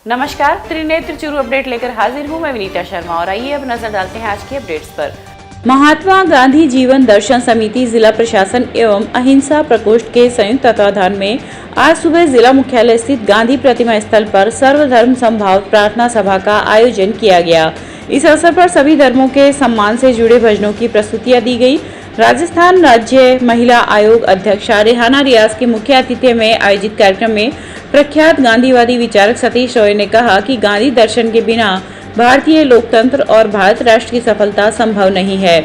नमस्कार, त्रिनेत्र चूरू अपडेट लेकर हाजिर हूँ मैं विनीता शर्मा और आइए अब नजर डालते हैं आज के अपडेट्स पर। महात्मा गांधी जीवन दर्शन समिति जिला प्रशासन एवं अहिंसा प्रकोष्ठ के संयुक्त तत्वाधान में आज सुबह जिला मुख्यालय स्थित गांधी प्रतिमा स्थल पर सर्वधर्म समभाव प्रार्थना सभा का आयोजन किया गया। इस अवसर पर सभी धर्मों के सम्मान से जुड़े भजनों की प्रस्तुतियां दी गई। राजस्थान राज्य महिला आयोग अध्यक्ष रेहाना रियाज के मुख्य आतिथ्य में आयोजित कार्यक्रम में प्रख्यात गांधीवादी विचारक सतीश रॉय ने कहा कि गांधी दर्शन के बिना भारतीय लोकतंत्र और भारत राष्ट्र की सफलता संभव नहीं है।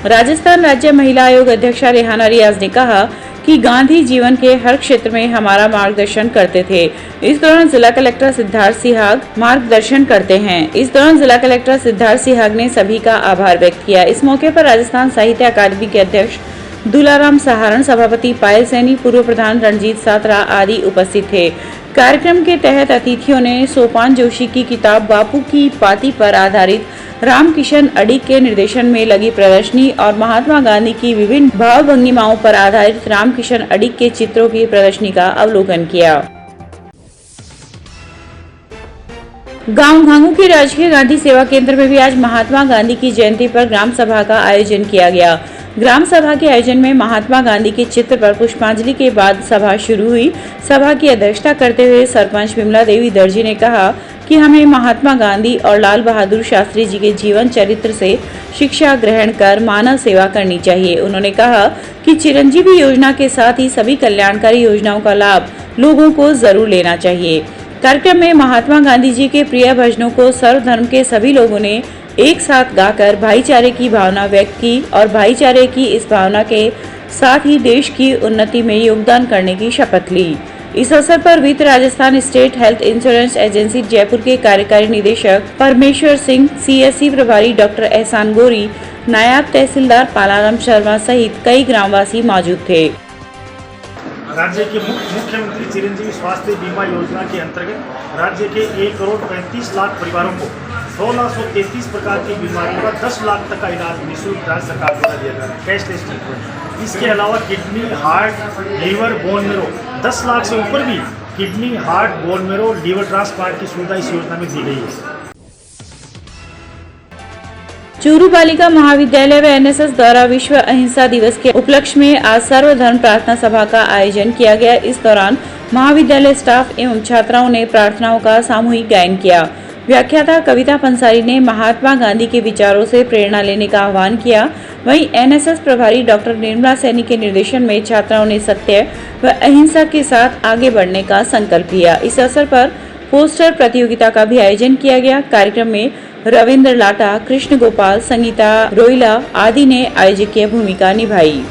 राजस्थान राज्य महिला आयोग अध्यक्ष रेहाना रियाज ने कहा कि गांधी जीवन के हर क्षेत्र में हमारा मार्गदर्शन करते थे। इस दौरान जिला कलेक्टर सिद्धार्थ सिहाग मार्गदर्शन करते हैं। इस दौरान जिला कलेक्टर सिद्धार्थ सिहाग ने सभी का आभार व्यक्त किया। इस मौके पर राजस्थान साहित्य अकादमी के अध्यक्ष दुलाराम सहारण, सभापति पायल सैनी, पूर्व प्रधान रणजीत सातरा आदि उपस्थित थे। कार्यक्रम के तहत अतिथियों ने सोपान जोशी की किताब बापू की पाती पर आधारित रामकिशन अडिग के निर्देशन में लगी प्रदर्शनी और महात्मा गांधी की विभिन्न भाव भंगिमाओं पर आधारित रामकिशन अडिग के चित्रों की प्रदर्शनी का अवलोकन किया। गांव घांगू के राजकीय गांधी सेवा केंद्र में भी आज महात्मा गांधी की जयंती पर ग्राम सभा का आयोजन किया गया। ग्राम सभा के आयोजन में महात्मा गांधी के चित्र पर पुष्पांजलि के बाद सभा शुरू हुई। सभा की अध्यक्षता करते हुए सरपंच विमला देवी दर्जी ने कहा कि हमें महात्मा गांधी और लाल बहादुर शास्त्री जी के जीवन चरित्र से शिक्षा ग्रहण कर मानव सेवा करनी चाहिए। उन्होंने कहा कि चिरंजीवी योजना के साथ ही सभी कल्याणकारी योजनाओं का लाभ लोगों को जरूर लेना चाहिए। कार्यक्रम में महात्मा गांधी जी के प्रिय भजनों को सर्वधर्म के सभी लोगों ने एक साथ गाकर भाईचारे की भावना व्यक्त की और भाईचारे की इस भावना के साथ ही देश की उन्नति में योगदान करने की शपथ ली। इस अवसर पर वित्त Rajasthan state health insurance agency Jaipur के कार्यकारी निदेशक परमेश्वर सिंह, सीएससी प्रभारी डॉक्टर एहसान गोरी, नायब तहसीलदार पालाराम शर्मा सहित कई ग्रामवासी मौजूद थे। राज्य के मुख्यमंत्री चिरंजीवी स्वास्थ्य बीमा योजना के अंतर्गत राज्य के 1,35,00,000 परिवारों को 1633 प्रकार की बीमारियों का 10 लाख तक का इलाज निःशुल्क राज्य सरकार द्वारा दिया जा रहा है, कैशलेस ट्रीटमेंट। इसके अलावा kidney, heart, liver, bone marrow 10 lakh से ऊपर भी kidney, heart, bone marrow, liver transplant की सुविधा इस योजना में दी गई है। चूरू बालिका महाविद्यालय व एनएसएस द्वारा विश्व अहिंसा दिवस के उपलक्ष्य में आज सर्वधर्म प्रार्थना सभा का आयोजन किया गया। इस दौरान महाविद्यालय स्टाफ एवं छात्राओं ने प्रार्थनाओं का सामूहिक गायन किया। व्याख्याता कविता पंसारी ने महात्मा गांधी के विचारों से प्रेरणा लेने का आह्वान किया। वहीं एनएसएस प्रभारी डॉक्टर निर्मला सैनी के निर्देशन में छात्राओं ने सत्य व अहिंसा के साथ आगे बढ़ने का संकल्प लिया। इस अवसर पर पोस्टर प्रतियोगिता का भी आयोजन किया गया। कार्यक्रम में रविंद्र लाटा, कृष्ण गोपाल, संगीता रोइला आदि ने आयोजकीय भूमिका निभाई।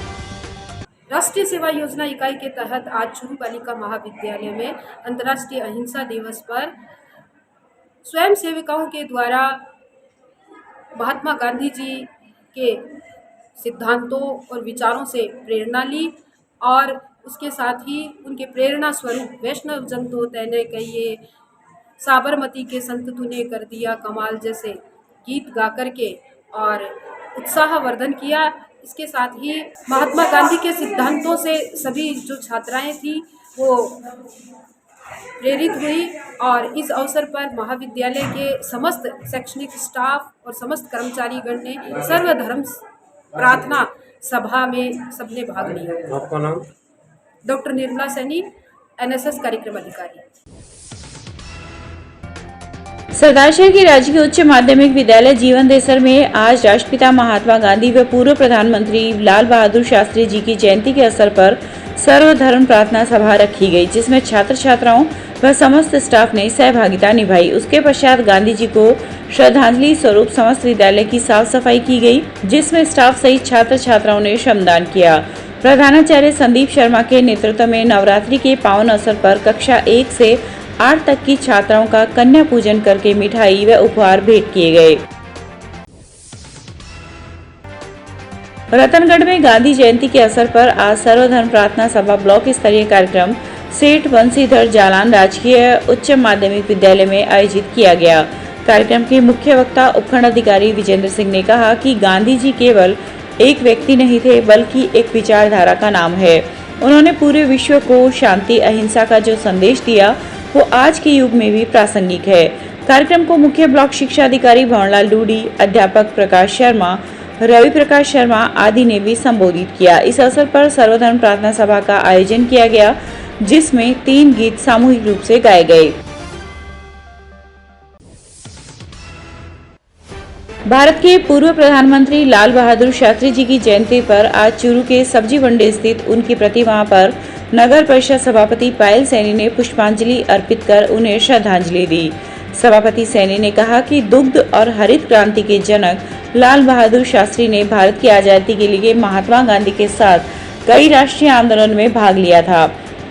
राष्ट्रीय सेवा योजना इकाई के तहत आज चूरू बालिका महाविद्यालय में अंतर्राष्ट्रीय अहिंसा दिवस पर स्वयं सेविकाओं के द्वारा महात्मा गांधी जी के सिद्धांतों और विचारों से प्रेरणा ली और उसके साथ ही उनके प्रेरणा स्वरूप वैष्णव जन तो तैने कहिए, साबरमती के संत तूने कर दिया कमाल जैसे गीत गा करके और उत्साहवर्धन किया। इसके साथ ही महात्मा गांधी के सिद्धांतों से सभी जो छात्राएं थी वो प्रेरित हुई और इस अवसर पर महाविद्यालय के समस्त शैक्षणिक स्टाफ और समस्त कर्मचारीगण ने सर्वधर्म प्रार्थना सभा में सबने भाग लिया। आपका नाम? डॉक्टर निर्मला सैनी, एनएसएस कार्यक्रम अधिकारी। सरदारशहर के राजकीय उच्च माध्यमिक विद्यालय जीवन देसर में आज राष्ट्रपिता महात्मा गांधी व पूर्व प्रधानमंत्री लाल बहादुर शास्त्री जी की जयंती के अवसर पर सर्वधर्म प्रार्थना सभा रखी गई, जिसमें छात्र छात्राओं व समस्त स्टाफ ने सहभागिता निभाई। उसके पश्चात गांधी जी को श्रद्धांजलि स्वरूप समस्त विद्यालय की साफ सफाई की गई, जिसमें स्टाफ सहित छात्र छात्राओं ने श्रमदान किया। प्रधानाचार्य संदीप शर्मा के नेतृत्व में नवरात्रि के पावन अवसर पर कक्षा 1 से 8 तक की छात्राओं का कन्या पूजन करके मिठाई व उपहार भेंट किए गए। रतनगढ़ में गांधी जयंती के अवसर पर आज सर्वधर्म प्रार्थना सभा ब्लॉक स्तरीय कार्यक्रम सेठ बंसीधर जालान राजकीय उच्च माध्यमिक विद्यालय में आयोजित किया गया। कार्यक्रम के मुख्य वक्ता उपखंड अधिकारी विजेंद्र सिंह ने कहा कि गांधी जी केवल एक व्यक्ति नहीं थे, बल्कि एक विचारधारा का नाम है। उन्होंने पूरे विश्व को शांति अहिंसा का जो संदेश दिया वो आज के युग में भी प्रासंगिक है। कार्यक्रम को मुख्य ब्लॉक शिक्षा अधिकारी भंवरलाल डूडी, अध्यापक प्रकाश शर्मा, रवि प्रकाश शर्मा आदि ने भी संबोधित किया। इस अवसर पर सर्वधर्म प्रार्थना सभा का आयोजन किया गया, जिसमें 3 गीत सामूहिक रूप से गाए गए। भारत के पूर्व प्रधानमंत्री लाल बहादुर शास्त्री जी की जयंती पर आज चूरू के सब्जी मंडी स्थित उनकी प्रतिमा पर नगर परिषद सभापति पायल सैनी ने पुष्पांजलि अर्पित कर उन्हें श्रद्धांजलि दी। सभापति सैनी ने कहा कि दुग्ध और हरित क्रांति के जनक लाल बहादुर शास्त्री ने भारत की आजादी के लिए महात्मा गांधी के साथ कई राष्ट्रीय आंदोलन में भाग लिया था।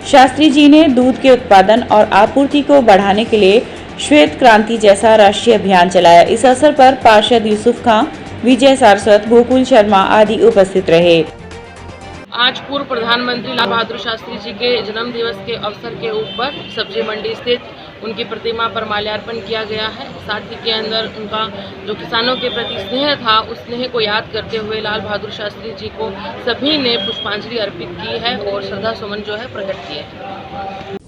शास्त्री जी ने दूध के उत्पादन और आपूर्ति को बढ़ाने के लिए श्वेत क्रांति जैसा राष्ट्रीय अभियान चलाया। इस अवसर पर पार्षद यूसुफ खां, विजय सारस्वत, गोकुल शर्मा आदि उपस्थित रहे। आज पूर्व प्रधानमंत्री लाल बहादुर शास्त्री जी के जन्म दिवस के अवसर के ऊपर सब्जी मंडी स्थित उनकी प्रतिमा पर माल्यार्पण किया गया है। साथ ही के अंदर उनका जो किसानों के प्रति स्नेह था, उस स्नेह को याद करते हुए लाल बहादुर शास्त्री जी को सभी ने पुष्पांजलि अर्पित की है और श्रद्धा सुमन जो है प्रकट किए हैं।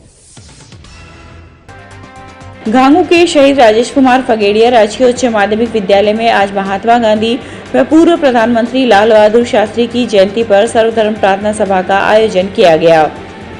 घांगू के शहीद राजेश कुमार फगेड़िया राजकीय उच्च माध्यमिक विद्यालय में आज महात्मा गांधी व पूर्व प्रधानमंत्री लाल बहादुर शास्त्री की जयंती पर सर्वधर्म प्रार्थना सभा का आयोजन किया गया।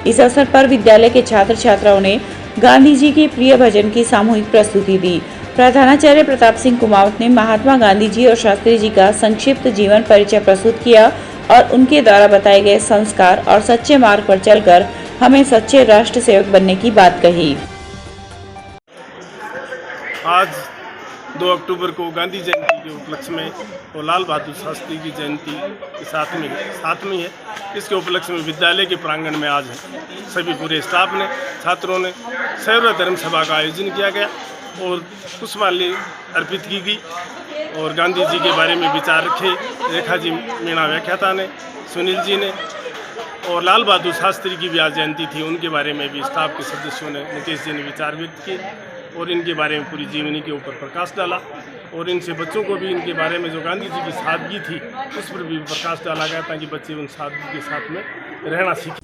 इस अवसर पर विद्यालय के छात्र छात्राओं ने गांधी जी के प्रिय भजन की सामूहिक प्रस्तुति दी। प्रधानाचार्य प्रताप सिंह कुमावत ने महात्मा गांधी जी और शास्त्री जी का संक्षिप्त जीवन परिचय प्रस्तुत किया और उनके द्वारा बताए गए संस्कार और सच्चे मार्ग पर चलकर हमें सच्चे राष्ट्र सेवक बनने की बात कही। आज 2 अक्टूबर को गांधी जयंती के उपलक्ष्य में और लाल बहादुर शास्त्री की जयंती के साथ में है। इसके उपलक्ष्य में विद्यालय के प्रांगण में आज सभी पूरे स्टाफ ने, छात्रों ने सर्वधर्म सभा का आयोजन किया गया और पुष्पांजलि अर्पित की गई और गांधी जी के बारे में विचार रखे रेखा जी मीणा व्याख्याता ने, सुनील जी ने और लाल बहादुर शास्त्री की भी आज जयंती थी, उनके बारे में भी स्टाफ के सदस्यों ने, मुकेश जी ने विचार व्यक्त किए और इनके बारे में पूरी जीवनी के ऊपर प्रकाश डाला और इनसे बच्चों को भी इनके बारे में जो गांधी जी की सादगी थी उस पर भी प्रकाश डाला गया ताकि बच्चे उन सादगी के साथ में रहना सीखें।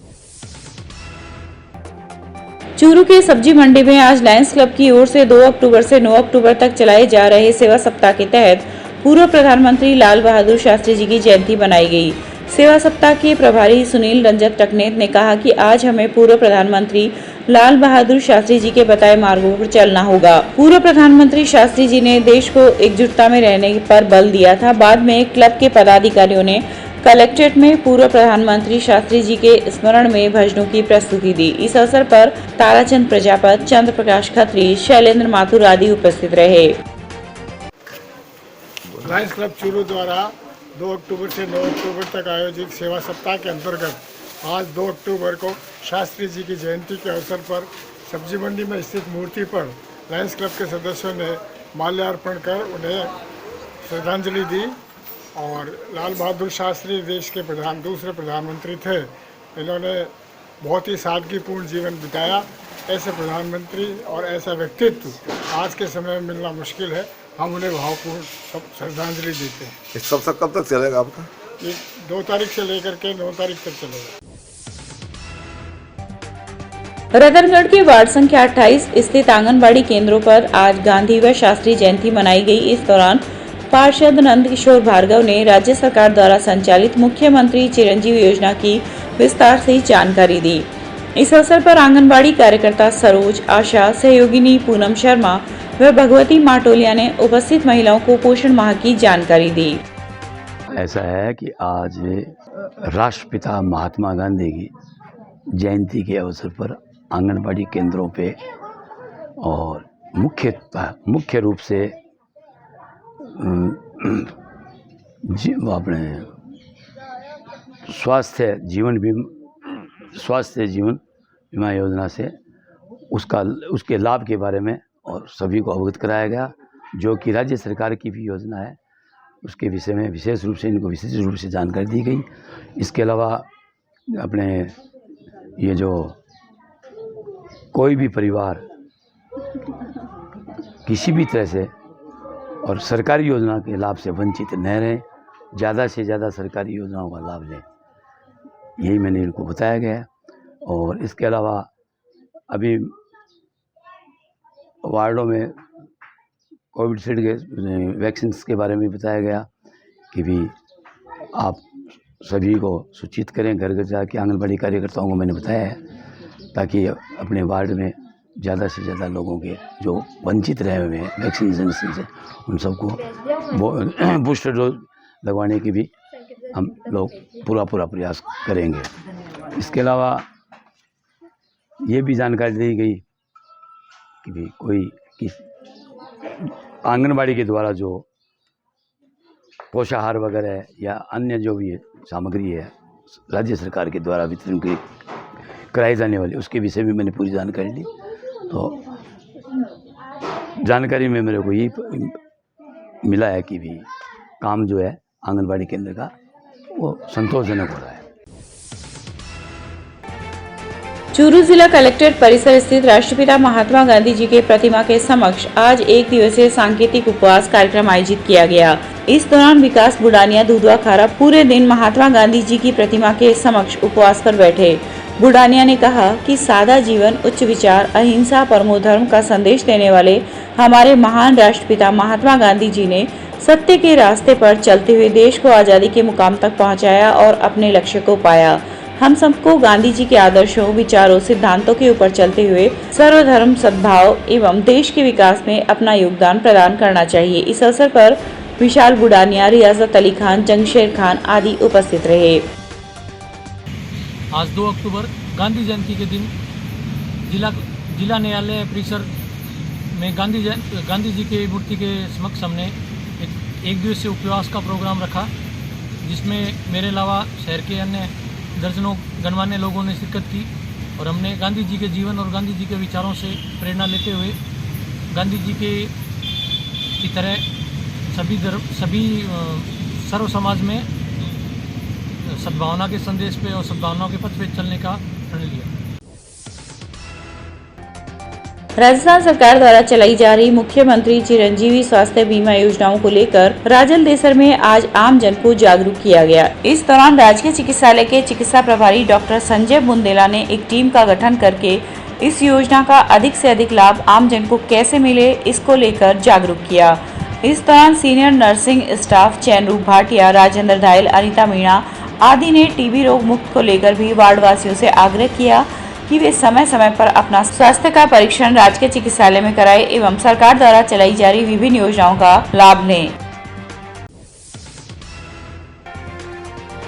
चूरू के सब्जी मंडी में आज लायंस क्लब की ओर से 2 अक्टूबर से 9 अक्टूबर तक चलाए जा रहे सेवा सप्ताह के तहत पूर्व प्रधानमंत्री लाल बहादुर शास्त्री जी की जयंती मनाई गई। सेवा सप्ताह के प्रभारी सुनील रंजक टकनेत ने कहा कि आज हमें पूर्व प्रधानमंत्री लाल बहादुर शास्त्री जी के बताए मार्गों पर चलना होगा। पूर्व प्रधानमंत्री शास्त्री जी ने देश को एकजुटता में रहने पर बल दिया था। बाद में क्लब के पदाधिकारियों ने कलेक्ट्रेट में पूर्व प्रधानमंत्री शास्त्री जी के स्मरण में भजनों की प्रस्तुति दी। इस अवसर पर ताराचंद प्रजापत, चंद्र प्रकाश खत्री, शैलेंद्र माथुर आदि उपस्थित रहे। लायंस क्लब चूरू द्वारा 2 अक्टूबर से 9 अक्टूबर तक आयोजित सेवा सप्ताह के अंतर्गत आज 2 अक्टूबर को शास्त्री जी की जयंती के अवसर पर सब्जी मंडी में स्थित मूर्ति पर लायंस क्लब के सदस्यों ने माल्यार्पण कर उन्हें श्रद्धांजलि दी और लाल बहादुर शास्त्री देश के दूसरे प्रधानमंत्री थे। इन्होंने बहुत ही सादगीपूर्ण जीवन बिताया। ऐसे प्रधानमंत्री और ऐसा व्यक्तित्व आज के समय में मिलना मुश्किल है। हम उन्हें भावपूर्ण श्रद्धांजलि देते हैं। इस सप्ताह कब तक चलेगा आपका? ये 2 तारीख से लेकर के 9 तारीख तक चलेगा। रतनगढ़ के वार्ड संख्या 28 स्थित आंगनबाड़ी केंद्रों पर आज गांधी व शास्त्री जयंती मनाई गई। इस दौरान पार्षद नंद किशोर भार्गव ने राज्य सरकार द्वारा संचालित मुख्यमंत्री चिरंजीवी योजना की विस्तार से जानकारी दी। इस अवसर पर आंगनबाड़ी कार्यकर्ता सरोज, आशा, सहयोगिनी पूनम शर्मा व भगवती माटोलिया ने उपस्थित महिलाओं को पोषण माह की जानकारी दी। ऐसा है कि आज राष्ट्रपिता महात्मा गांधी की जयंती के अवसर पर आंगनबाड़ी केंद्रों पे और मुख्य रूप से अपने स्वास्थ्य जीवन बीमा योजना से उसके लाभ के बारे में और सभी को अवगत कराया गया, जो कि राज्य सरकार की भी योजना है। उसके विषय में विशेष रूप से इनको विशेष रूप से जानकारी दी गई। इसके अलावा अपने ये जो कोई भी परिवार किसी भी तरह से और सरकारी योजना के लाभ से वंचित न रहें, ज़्यादा से ज़्यादा सरकारी योजनाओं का लाभ लें, यही मैंने इनको बताया गया है। और इसके अलावा अभी वार्डों में कोविशील्ड के वैक्सीन के बारे में बताया गया कि भी आप सभी को सूचित करें, घर घर जाके आंगनबाड़ी कार्यकर्ताओं को मैंने बताया है, ताकि अपने वार्ड में ज़्यादा से ज़्यादा लोगों के जो वंचित रहे हुए हैं वैक्सीनेशन से, उन सबको बूस्टर डोज लगवाने की भी हम लोग पूरा प्रयास करेंगे। इसके अलावा ये भी जानकारी दी गई कि भी कोई आंगनबाड़ी के द्वारा जो पोषाहार वगैरह या अन्य जो भी सामग्री है राज्य सरकार के द्वारा वितरण की कराई जाने वाली, उसके विषय में मैंने पूरी जानकारी ली। तो जानकारी में मेरे को ये मिला है कि भी काम जो है आंगनबाड़ी केंद्र का वो संतोषजनक हो रहा है। चूरू जिला कलेक्ट्रेट परिसर स्थित राष्ट्रपिता महात्मा गांधी जी के प्रतिमा के समक्ष आज एक दिवसीय सांकेतिक उपवास कार्यक्रम आयोजित किया गया। इस दौरान विकास बुडानिया दूधवा खारा पूरे दिन महात्मा गांधी जी की प्रतिमा के समक्ष उपवास पर बैठे। बुडानिया ने कहा कि सादा जीवन, उच्च विचार, अहिंसा, परमो धर्म का संदेश देने वाले हमारे महान राष्ट्रपिता महात्मा गांधी जी ने सत्य के रास्ते पर चलते हुए देश को आजादी के मुकाम तक पहुंचाया और अपने लक्ष्य को पाया। हम सबको गांधी जी के आदर्शों, विचारों, सिद्धांतों के ऊपर चलते हुए सर्वधर्म सद्भाव एवं देश के विकास में अपना योगदान प्रदान करना चाहिए। इस अवसर पर विशाल बुडानिया, रियाजत अली खान, जंगशेर खान आदि उपस्थित रहे। आज 2 अक्टूबर गांधी जयंती के दिन जिला न्यायालय परिसर में गांधी जी की मूर्ति के समक्ष हमने एक दिवसीय उपवास का प्रोग्राम रखा, जिसमें मेरे अलावा शहर के अन्य दर्जनों गणमान्य लोगों ने शिरकत की और हमने गांधी जी के जीवन और गांधी जी के विचारों से प्रेरणा लेते हुए गांधी जी के की तरह सभी सर्व समाज में सद्भावना के संदेश पे और सद्भावना के पथ पे चलने का प्रण लिया। राजस्थान सरकार द्वारा चलाई जा रही मुख्यमंत्री चिरंजीवी स्वास्थ्य बीमा योजनाओं को लेकर राजल देसर में आज आम जन को जागरूक किया गया। इस दौरान राजकीय चिकित्सालय के चिकित्सा प्रभारी डॉक्टर संजय बुंदेला ने एक टीम का गठन करके इस योजना का अधिक से अधिक लाभ आम जन को कैसे मिले, इसको लेकर जागरूक किया। इस दौरान senior nursing staff Chainroop Bhatia, Rajendra Dhayal, Anita Meena आदि ने टीबी रोग मुक्त को लेकर भी वार्ड वासियों से आग्रह किया कि वे समय समय पर अपना स्वास्थ्य का परीक्षण राजकीय चिकित्सालय में कराएं एवं सरकार द्वारा चलाई जा रही विभिन्न योजनाओं का लाभ लें।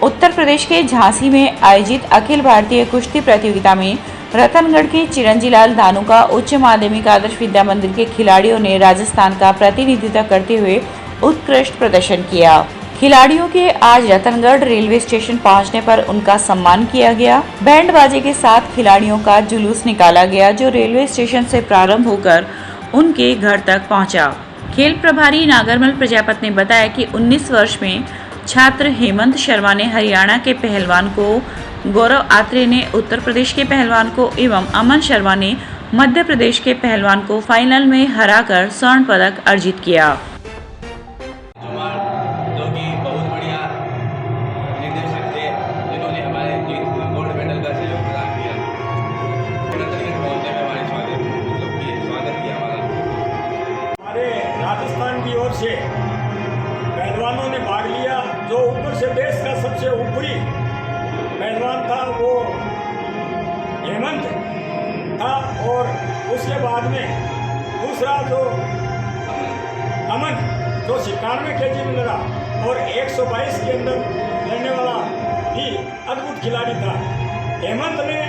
उत्तर प्रदेश के झांसी में आयोजित अखिल भारतीय कुश्ती प्रतियोगिता में रतनगढ़ के चिरंजीलाल धानुका उच्च माध्यमिक आदर्श विद्या मंदिर के खिलाड़ियों ने राजस्थान का प्रतिनिधित्व करते हुए उत्कृष्ट प्रदर्शन किया। खिलाड़ियों के आज रतनगढ़ रेलवे स्टेशन पहुंचने पर उनका सम्मान किया गया। बैंड बाजे के साथ खिलाड़ियों का जुलूस निकाला गया, जो रेलवे स्टेशन से प्रारंभ होकर उनके घर तक पहुंचा। खेल प्रभारी नागरमल प्रजापत ने बताया कि 19 वर्ष में छात्र हेमंत शर्मा ने हरियाणा के पहलवान को, गौरव आत्रे ने उत्तर प्रदेश के पहलवान को एवं अमन शर्मा ने मध्य प्रदेश के पहलवान को फाइनल में हराकर स्वर्ण पदक अर्जित किया। राजस्थान की ओर से पहलवानों ने भाग लिया। जो ऊपर से देश का सबसे ऊपरी पहलवान था वो हेमंत था, और उसके बाद में दूसरा जो अमन जो 97 kg में लड़ा और 122 के अंदर लड़ने वाला भी अद्भुत खिलाड़ी था। हेमंत ने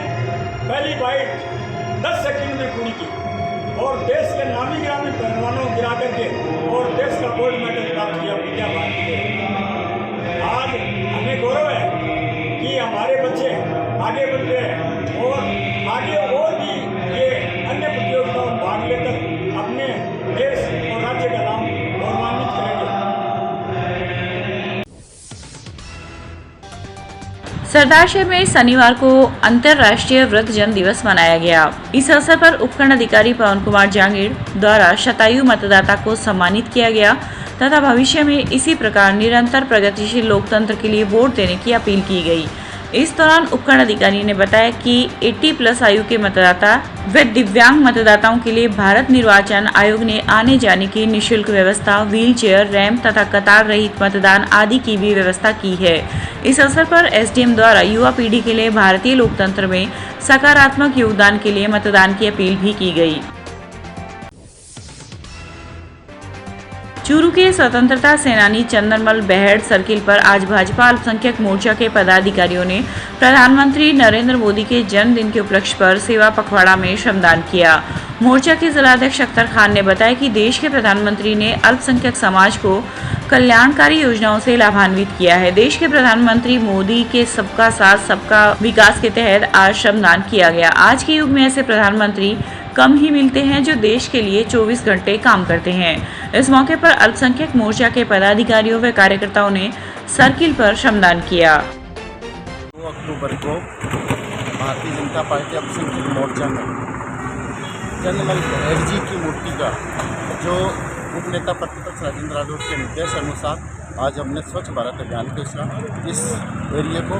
पहली फाइट 10 सेकंड में पूरी की और देश के नामी गिरामी पहलवानों को गिरा करके और देश का गोल्ड मेडल प्राप्त किया विद्या भारती ने। आज हमें गौरव है कि हमारे बच्चे आगे बढ़ रहे हैं और आगे और भी ये अन्य प्रतियोगिताओं में भाग लेकर अपने देश और राज्य का नाम गौरवान्वित करेंगे। सरदारशहर में शनिवार को अंतर्राष्ट्रीय वृद्धजन दिवस मनाया गया। इस अवसर पर उपखंड अधिकारी पवन कुमार जांगीड़ द्वारा शतायु मतदाता को सम्मानित किया गया तथा भविष्य में इसी प्रकार निरंतर प्रगतिशील लोकतंत्र के लिए वोट देने की अपील की गई। इस दौरान उपखंड अधिकारी ने बताया कि 80+ आयु के मतदाता व दिव्यांग मतदाताओं के लिए भारत निर्वाचन आयोग ने आने जाने की निःशुल्क व्यवस्था, व्हील चेयर, रैंप तथा कतार रहित मतदान आदि की भी व्यवस्था की है। इस अवसर पर एसडीएम द्वारा युवा पीढ़ी के लिए भारतीय लोकतंत्र में सकारात्मक योगदान के लिए मतदान की अपील भी की गई। चूरू के स्वतंत्रता सेनानी चंदनमल बेहड़ सर्किल पर आज भाजपा अल्पसंख्यक मोर्चा के पदाधिकारियों ने प्रधानमंत्री नरेंद्र मोदी के जन्मदिन के उपलक्ष्य पर सेवा पखवाड़ा में श्रमदान किया। मोर्चा के जिलाध्यक्ष अख्तर खान ने बताया कि देश के प्रधानमंत्री ने अल्पसंख्यक समाज को कल्याणकारी योजनाओं से लाभान्वित किया है। देश के प्रधानमंत्री मोदी के सबका साथ सबका विकास के तहत आज श्रमदान किया गया। आज के युग में ऐसे प्रधानमंत्री कम ही मिलते हैं जो देश के लिए 24 घंटे काम करते हैं। इस मौके पर अल्पसंख्यक मोर्चा के पदाधिकारियों व कार्यकर्ताओं ने सर्किल पर श्रमदान किया। 2 अक्टूबर को भारतीय जनता पार्टी अल्पसंख्यक मोर्चा में चंदनमल बेहड़ जी की मूर्ति का जो उपनेता प्रतिपक्ष राजेंद्र राठौड़ के निर्देश अनुसार आज हमने स्वच्छ भारत अभियान के साथ इस एरिया को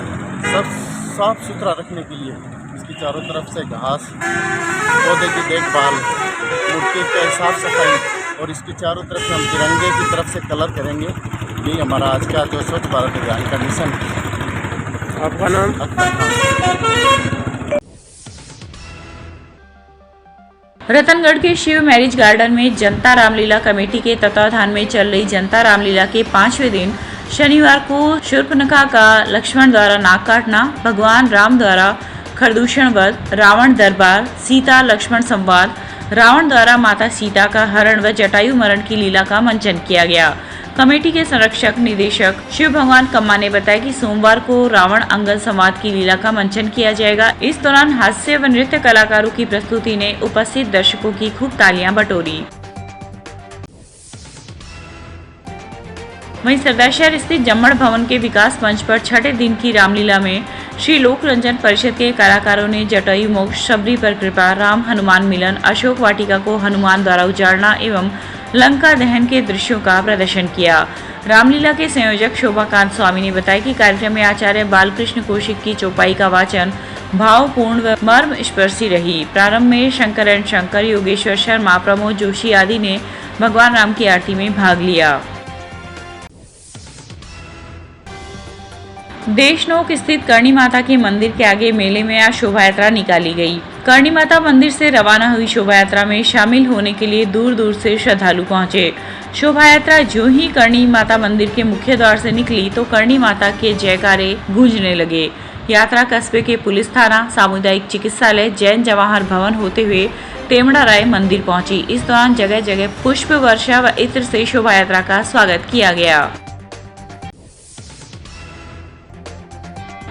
साफ सुथरा रखने के लिए इसकी चारों तरफ से घास, पौधे की देखभाल, मूर्ति की साफ सफाई और इसकी चारों तरफ से हम तिरंगे की तरफ से कलर करेंगे। यही हमारा आज का जो स्वच्छ भारत अभियान का मिशन है। आपका नाम? रतनगढ़ के शिव मैरिज गार्डन में जनता रामलीला कमेटी के तत्वाधान में चल रही जनता रामलीला के 5वें दिन शनिवार को शूर्पणखा का लक्ष्मण द्वारा नाक काटना, भगवान राम द्वारा खरदूषण वध, रावण दरबार, सीता लक्ष्मण संवाद, रावण द्वारा माता सीता का हरण व जटायु मरण की लीला का मंचन किया गया। कमेटी के संरक्षक निदेशक शिव भगवान कम्मा ने बताया कि सोमवार को रावण अंगद संवाद की लीला का मंचन किया जाएगा। इस दौरान हास्य व नृत्य कलाकारों की प्रस्तुति ने उपस्थित दर्शकों की खूब तालियां बटोरी। वहीं सरदारशहर स्थित जम्मड़ भवन के विकास मंच पर छठे दिन की रामलीला में श्री लोक रंजन परिषद के कलाकारों ने जटायु मोक्ष, शबरी पर कृपा, राम हनुमान मिलन, अशोक वाटिका को हनुमान द्वारा उजाड़ना एवं लंका दहन के दृश्यों का प्रदर्शन किया। रामलीला के संयोजक शोभाकांत स्वामी ने बताया कि कार्यक्रम में आचार्य बालकृष्ण कौशिक की चौपाई का वाचन भावपूर्ण व मर्म स्पर्शी रही। प्रारंभ में शंकर एंड शंकर, योगेश्वर शर्मा, प्रमोद जोशी आदि ने भगवान राम की आरती में भाग लिया। देशनोक स्थित करणी माता के मंदिर के आगे मेले में आज शोभा यात्रा निकाली गई। करणी माता मंदिर से रवाना हुई शोभा यात्रा में शामिल होने के लिए दूर दूर से श्रद्धालु पहुंचे। शोभा यात्रा जो ही करणी माता मंदिर के मुख्य द्वार से निकली तो करणी माता के जयकारे गूंजने लगे। यात्रा कस्बे के पुलिस थाना, सामुदायिक चिकित्सालय, जैन जवाहर भवन होते हुए तेमड़ा राय मंदिर पहुंची। इस दौरान जगह जगह पुष्प वर्षा व इत्र से शोभा यात्रा का स्वागत किया गया।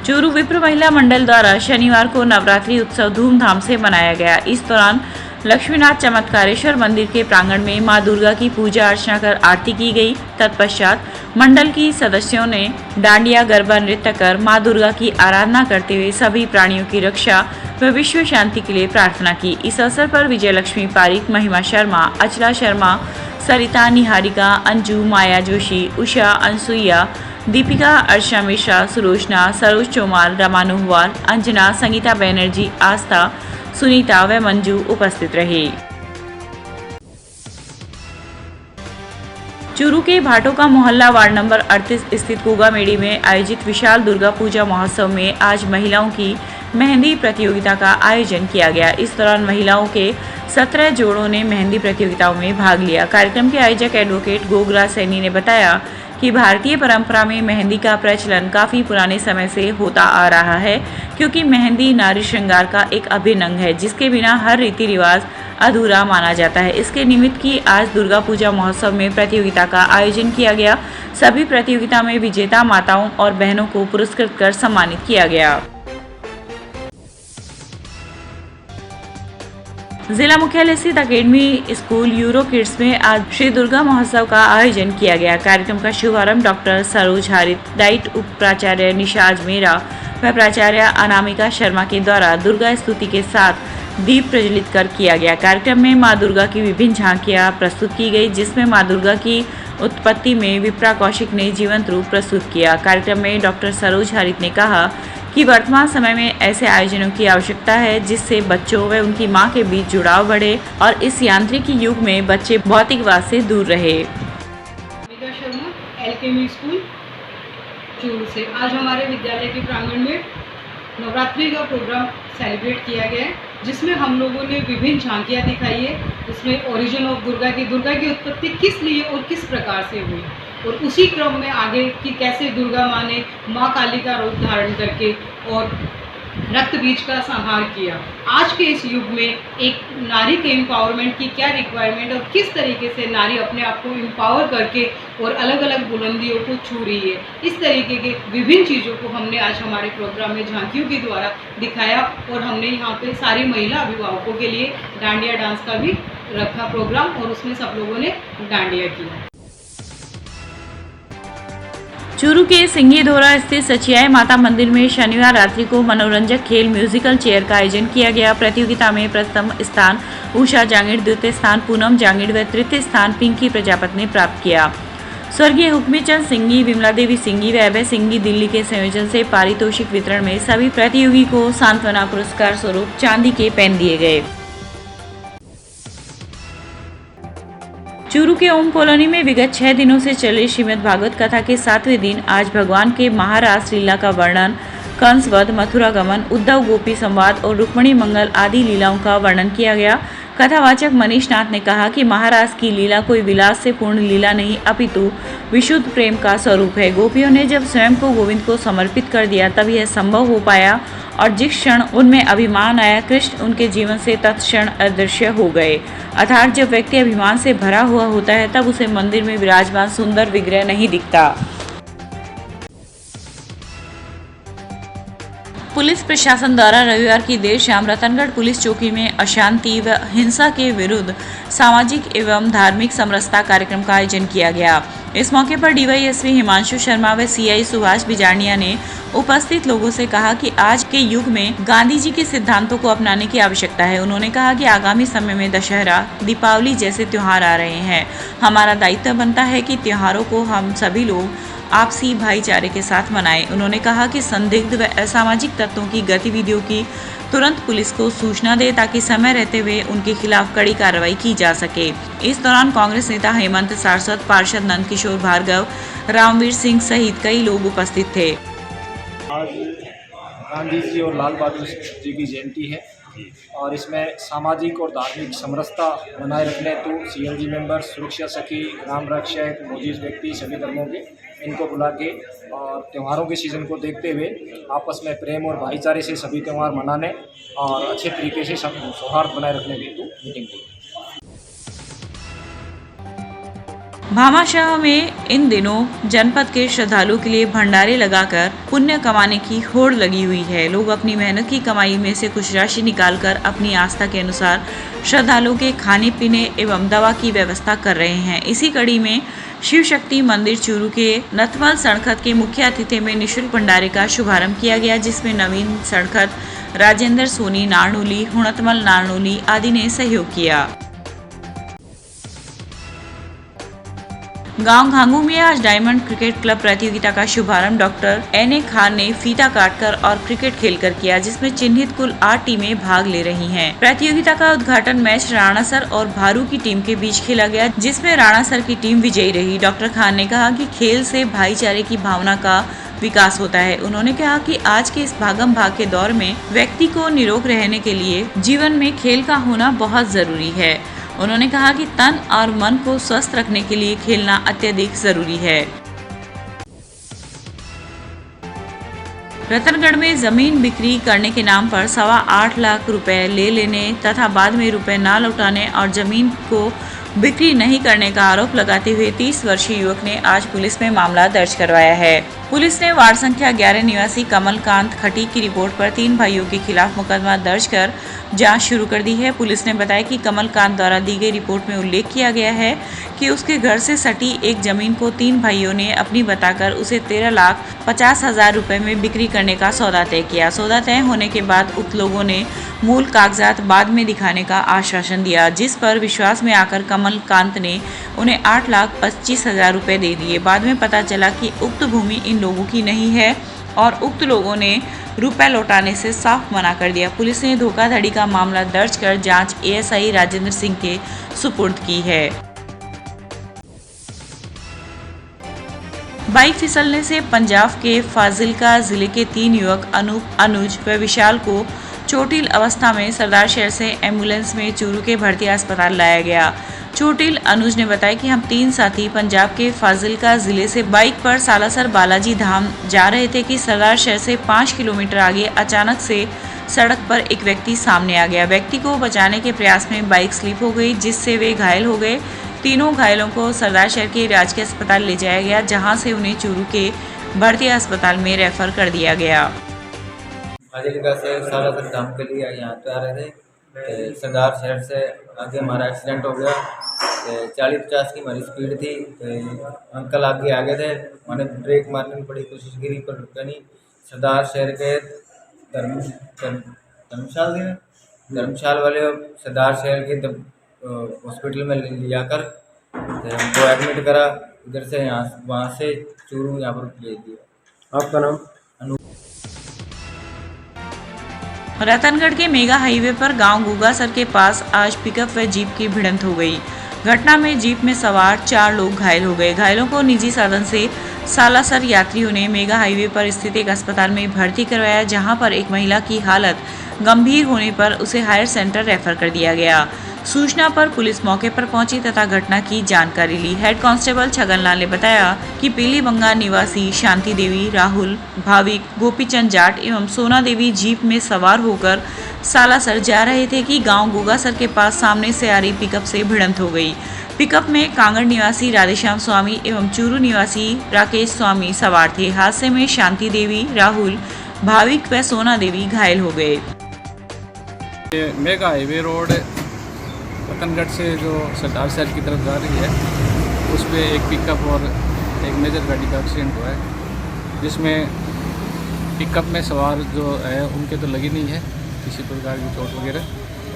चूरू विप्र महिला मंडल द्वारा शनिवार को नवरात्रि उत्सव धूमधाम से मनाया गया। इस दौरान लक्ष्मीनाथ चमत्कारेश्वर मंदिर के प्रांगण में मां दुर्गा की पूजा अर्चना कर आरती की गई। तत्पश्चात मंडल की सदस्यों ने डांडिया गरबा नृत्य कर मां दुर्गा की आराधना करते हुए सभी प्राणियों की रक्षा व विश्व शांति के लिए प्रार्थना की। इस अवसर पर विजय लक्ष्मी पारिक, महिमा शर्मा, अचला शर्मा, सरिता, निहारिका, अंजू, माया जोशी, उषा, अनसुईया, दीपिका, अर्षा मिश्रा, सुलोचना, सरोज चौमाल, रमानुहवाल, अंजना, संगीता बैनर्जी, आस्था, सुनीता व मंजू उपस्थित रहे। चूरू के भाटों का मोहल्ला वार्ड नंबर 38 स्थित कुगामेड़ी में आयोजित विशाल दुर्गा पूजा महोत्सव में आज महिलाओं की मेहंदी प्रतियोगिता का आयोजन किया गया। इस दौरान महिलाओं के 17 जोड़ों ने मेहंदी प्रतियोगिताओं में भाग लिया। कार्यक्रम के आयोजक एडवोकेट गोगरा सैनी ने बताया कि भारतीय परंपरा में मेहंदी का प्रचलन काफी पुराने समय से होता आ रहा है, क्योंकि मेहंदी नारी श्रृंगार का एक अभिन्न अंग है जिसके बिना हर रीति रिवाज अधूरा माना जाता है। इसके निमित्त की आज दुर्गा पूजा महोत्सव में प्रतियोगिता का आयोजन किया गया। सभी प्रतियोगिता में विजेता माताओं और बहनों को पुरस्कृत कर सम्मानित किया गया। जिला मुख्यालय स्थित अकेडमी स्कूल यूरो किड्स में आज श्री दुर्गा महोत्सव का आयोजन किया गया। कार्यक्रम का शुभारंभ डॉक्टर सरोज हारित, डाइट उप प्राचार्य निशाज मेरा व प्राचार्य अनामिका शर्मा के द्वारा दुर्गा स्तुति के साथ दीप प्रज्वलित कर किया गया। कार्यक्रम में मां दुर्गा की विभिन्न झांकियां प्रस्तुत की गई, जिसमें मां दुर्गा की उत्पत्ति में विप्रा कौशिक ने जीवंत रूप प्रस्तुत किया। कार्यक्रम में डॉक्टर सरोज हारित ने कहा कि वर्तमान समय में ऐसे आयोजनों की आवश्यकता है जिससे बच्चों व उनकी मां के बीच जुड़ाव बढ़े और इस यांत्रिकी युग में बच्चे भौतिकवाद से दूर रहे। नीता शर्मा, एलकेमी स्कूल चूरू से। आज हमारे विद्यालय के प्रांगण में नवरात्रि का प्रोग्राम सेलिब्रेट किया गया है, जिसमें हम लोगों ने विभिन्न झांकियाँ दिखाई है। इसमें ओरिजिन ऑफ दुर्गा की उत्पत्ति किस लिए और किस प्रकार से हुई, और उसी क्रम में आगे कि कैसे दुर्गा माँ ने माँ काली का रूप धारण करके और रक्त बीज का संहार किया। आज के इस युग में एक नारी के एम्पावरमेंट की क्या रिक्वायरमेंट और किस तरीके से नारी अपने आप को एम्पावर करके और अलग अलग बुलंदियों को छू रही है, इस तरीके के विभिन्न चीज़ों को हमने आज हमारे प्रोग्राम में झांकियों के द्वारा दिखाया। और हमने यहाँ पे सारी महिला अभिभावकों के लिए डांडिया डांस का भी रखा प्रोग्राम, और उसमें सब लोगों ने डांडिया किया। चूरू के सिंघीधोरा स्थित सचियाई माता मंदिर में शनिवार रात्रि को मनोरंजक खेल म्यूजिकल चेयर का आयोजन किया गया। प्रतियोगिता में प्रथम स्थान उषा जांगिड़, द्वितीय स्थान पूनम जांगिड़ व तृतीय स्थान पिंकी प्रजापति ने प्राप्त किया। स्वर्गीय हुक्मीचंद सिंघी, विमला देवी सिंघी व अभय सिंघी दिल्ली के संयोजन से पारितोषिक वितरण में सभी प्रतियोगी को सांत्वना पुरस्कार स्वरूप चांदी के पेन दिए गए। चूरू के ओम कॉलोनी में विगत 6 दिनों से चले श्रीमद् भागवत कथा के 7वें दिन आज भगवान के महारास लीला का वर्णन, कंस वध, मथुरा गमन, उद्धव गोपी संवाद और रुक्मिणी मंगल आदि लीलाओं का वर्णन किया गया। कथावाचक मनीष नाथ ने कहा कि महारास की लीला कोई विलास से पूर्ण लीला नहीं अपितु विशुद्ध प्रेम का स्वरूप है। गोपियों ने जब स्वयं को गोविंद को समर्पित कर दिया तब यह संभव हो पाया, और जिस क्षण उनमें अभिमान आया कृष्ण उनके जीवन से तत्क्षण अदृश्य हो गए। अर्थात जब व्यक्ति अभिमान से भरा हुआ होता है तब उसे मंदिर में विराजमान सुंदर विग्रह नहीं दिखता। पुलिस प्रशासन द्वारा रविवार की देर शाम रतनगढ़ पुलिस चौकी में अशांति व हिंसा के विरुद्ध सामाजिक एवं धार्मिक समरसता कार्यक्रम का आयोजन किया गया। इस मौके पर डीवाईएसपी हिमांशु शर्मा व सीआई सुभाष बिजारनिया ने उपस्थित लोगों से कहा कि आज के युग में गांधी जी के सिद्धांतों को अपनाने की आवश्यकता है। उन्होंने कहा कि आगामी समय में दशहरा, दीपावली जैसे त्योहार आ रहे हैं। हमारा दायित्व बनता है कि त्योहारों को हम सभी लोग आपसी भाईचारे के साथ मनाएं। उन्होंने कहा कि संदिग्ध व असामाजिक तत्वों की गतिविधियों की तुरंत पुलिस को सूचना दे ताकि समय रहते हुए उनके खिलाफ कड़ी कार्रवाई की जा सके। इस दौरान कांग्रेस नेता हेमंत सारस्वत, पार्षद नंदकिशोर भार्गव, रामवीर सिंह सहित कई लोग उपस्थित थे। आज गांधी जी और लाल बहादुर जी की जयंती है और इसमें सामाजिक और धार्मिक समरसता बनाए रखने हेतु सीएलजी मेंबर, सुरक्षा सखी, ग्राम रक्षक, मौजूद व्यक्ति सभी धर्मों के इनको बुला के और त्योहारों के सीज़न को देखते हुए आपस में प्रेम और भाईचारे से सभी त्यौहार मनाने और अच्छे तरीके से सौहार्द बनाए रखने हेतु मीटिंग की। भामाशाह में इन दिनों जनपद के श्रद्धालुओं के लिए भंडारे लगाकर पुण्य कमाने की होड़ लगी हुई है। लोग अपनी मेहनत की कमाई में से कुछ राशि निकालकर अपनी आस्था के अनुसार श्रद्धालुओं के खाने पीने एवं दवा की व्यवस्था कर रहे हैं। इसी कड़ी में शिव शक्ति मंदिर चूरू के नथमल सड़खत के मुख्य अतिथि में निःशुल्क भंडारे का शुभारंभ किया गया, जिसमें नवीन सड़खत, राजेंद्र सोनी नारनोली, हुणतमल नारनोली आदि ने सहयोग किया। गांव घांगू में आज डायमंड क्रिकेट क्लब प्रतियोगिता का शुभारंभ डॉक्टर एन.ए. खान ने फीता काटकर और क्रिकेट खेलकर किया, जिसमें चिन्हित कुल 8 टीमें भाग ले रही हैं। प्रतियोगिता का उद्घाटन मैच राणासर और भारू की टीम के बीच खेला गया, जिसमें राणासर की टीम विजयी रही। डॉक्टर खान ने कहा कि खेल से भाईचारे की भावना का विकास होता है। उन्होंने कहा कि आज के इस भागम भाग के दौर में व्यक्ति को निरोग रहने के लिए जीवन में खेल का होना बहुत जरूरी है। उन्होंने कहा कि तन और मन को स्वस्थ रखने के लिए खेलना अत्यधिक जरूरी है। रतनगढ़ में जमीन बिक्री करने के नाम पर 8.25 लाख रुपए ले लेने तथा बाद में रुपए न लौटाने और जमीन को बिक्री नहीं करने का आरोप लगाते हुए 30 वर्षीय युवक ने आज पुलिस में मामला दर्ज करवाया है। पुलिस ने वार्ड संख्या 11 निवासी कमलकांत खटीक की रिपोर्ट पर 3 भाइयों के खिलाफ मुकदमा दर्ज कर जांच शुरू कर दी है। पुलिस ने बताया कि कमलकांत द्वारा दी गई रिपोर्ट में उल्लेख किया गया है कि उसके घर से सटी एक जमीन को 3 भाइयों ने अपनी बताकर उसे 13,50,000 रुपए में बिक्री करने का सौदा तय किया। सौदा तय होने के बाद उक्त लोगों ने मूल कागजात बाद में दिखाने का आश्वासन दिया, जिस पर विश्वास में आकर कमलकांत ने उन्हें 8,25,000 रुपए दे दिए। बाद में पता चला कि उक्त भूमि इन लोगों की नहीं है और उक्त लोगों ने रुपए लौटाने से साफ मना कर दिया। पुलिस ने धोखाधड़ी का मामला दर्ज कर जांच एएसआई राजेंद्र सिंह के सुपुर्द की है। बाइक फिसलने से पंजाब के फाजिलका जिले के 3 युवक अनूप, अनुज व विशाल को चोटिल अवस्था में सरदार शहर से एम्बुलेंस में चूरू के भर्ती अस्पताल लाया गया। चोटिल अनुज ने बताया कि हम 3 साथी पंजाब के फाजिलका जिले से बाइक पर सालासर बालाजी धाम जा रहे थे कि सरदार शहर से 5 किलोमीटर आगे अचानक से सड़क पर एक व्यक्ति सामने आ गया। व्यक्ति को बचाने के प्रयास में बाइक स्लिप हो गई, जिससे वे घायल हो गए। तीनों घायलों को सरदार शहर के राजकीय अस्पताल ले जाया गया, जहां से उन्हें चूरू के भर्ती अस्पताल में रेफर कर दिया गया। फाजिलका से सालासर धाम के लिए यहाँ पे आ रहे थे, सरदार शहर से आगे हमारा एक्सीडेंट हो गया। 40-50 की हमारी स्पीड थी, अंकल आगे आ गए थे, मैंने ब्रेक मारने की बड़ी कोशिश करी पर रुका नहीं। सरदार शहर के धर्मशाल वाले सरदार शहर के हॉस्पिटल में ले जाकर हमको एडमिट करा। इधर से वहाँ से चूरू यहाँ पर भेज दिया। आपका नाम? रतनगढ़ के मेगा हाईवे पर गांव गुगासर के पास आज पिकअप व जीप की भिड़ंत हो गई। घटना में जीप में सवार 4 लोग घायल हो गए। घायलों को निजी साधन से सालासर यात्रियों ने मेगा हाईवे पर स्थित एक अस्पताल में भर्ती करवाया, जहां पर एक महिला की हालत गंभीर होने पर उसे हायर सेंटर रेफर कर दिया गया। सूचना पर पुलिस मौके पर पहुंची तथा घटना की जानकारी ली। हेड कांस्टेबल छगनलाल ने बताया कि पीली बंगा निवासी शांति देवी, राहुल, भाविक, गोपीचंद जाट एवं सोना देवी जीप में सवार होकर सालासर जा रहे थे कि गांव गुगासर के पास सामने से आ रही पिकअप से भिड़ंत हो गई। पिकअप में कांगड़ निवासी राधेश्याम स्वामी एवं चूरू निवासी राकेश स्वामी सवार थे। हादसे में शांति देवी, राहुल, भाविक व सोना देवी घायल हो गए। मेगा हाईवे रोड रतनगढ़ से जो सरदार शहर की तरफ जा रही है, उस पर एक पिकअप और एक मेजर गाड़ी का एक्सीडेंट हुआ है, जिसमें पिकअप में सवार जो है उनके तो लगी नहीं है किसी प्रकार की चोट वगैरह,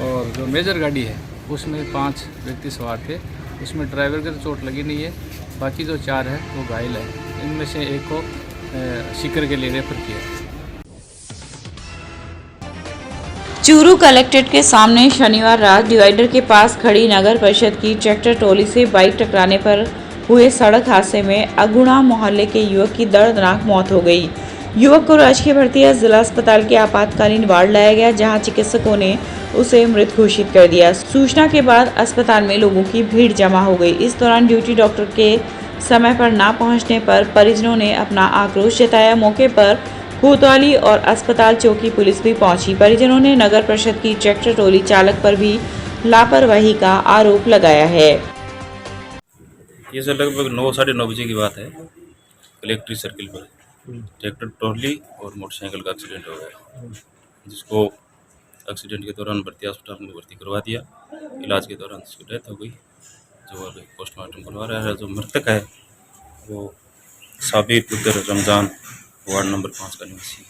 और जो मेजर गाड़ी है उसमें 5 व्यक्ति सवार थे, उसमें ड्राइवर के तो चोट लगी नहीं है, बाकी जो 4 है वो घायल है। इनमें से एक को सीकर के लिए रेफर किया है। चूरू कलेक्ट्रेट के सामने शनिवार रात डिवाइडर के पास खड़ी नगर परिषद की ट्रैक्टर ट्रॉली से बाइक टकराने पर हुए सड़क हादसे में अगुणा मोहल्ले के युवक की दर्दनाक मौत हो गई। युवक को राजकीय भर्ती जिला अस्पताल के आपातकालीन वार्ड लाया गया, जहां चिकित्सकों ने उसे मृत घोषित कर दिया। सूचना के बाद अस्पताल में लोगों की भीड़ जमा हो गई। इस दौरान ड्यूटी डॉक्टर के समय पर न पहुंचने पर परिजनों ने अपना आक्रोश जताया। मौके पर कोतवाली और अस्पताल चौकी पुलिस भी पहुंची। परिजनों ने नगर परिषद की ट्रैक्टर ट्रॉली चालक पर भी लापरवाही का आरोप लगाया है। ये सर लगभग 9-9:30 बजे की बात है। कलेक्ट्रेट सर्किल पर ट्रैक्टर ट्रॉली और मोटरसाइकिल का एक्सीडेंट हो गया, जिसको एक्सीडेंट के दौरान भर्ती अस्पताल में भर्ती करवा दिया। इलाज के दौरान उसकी डेथ हो गई। जो अभी पोस्टमार्टम करवा रहा है, जो मृतक है वो साबिर पुत्र रमजान, वार्ड नंबर 5 का निवासी।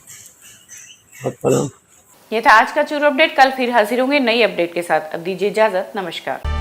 ये था आज का चूरू अपडेट। कल फिर हाजिर होंगे नई अपडेट के साथ। अब दीजिए इजाजत। नमस्कार।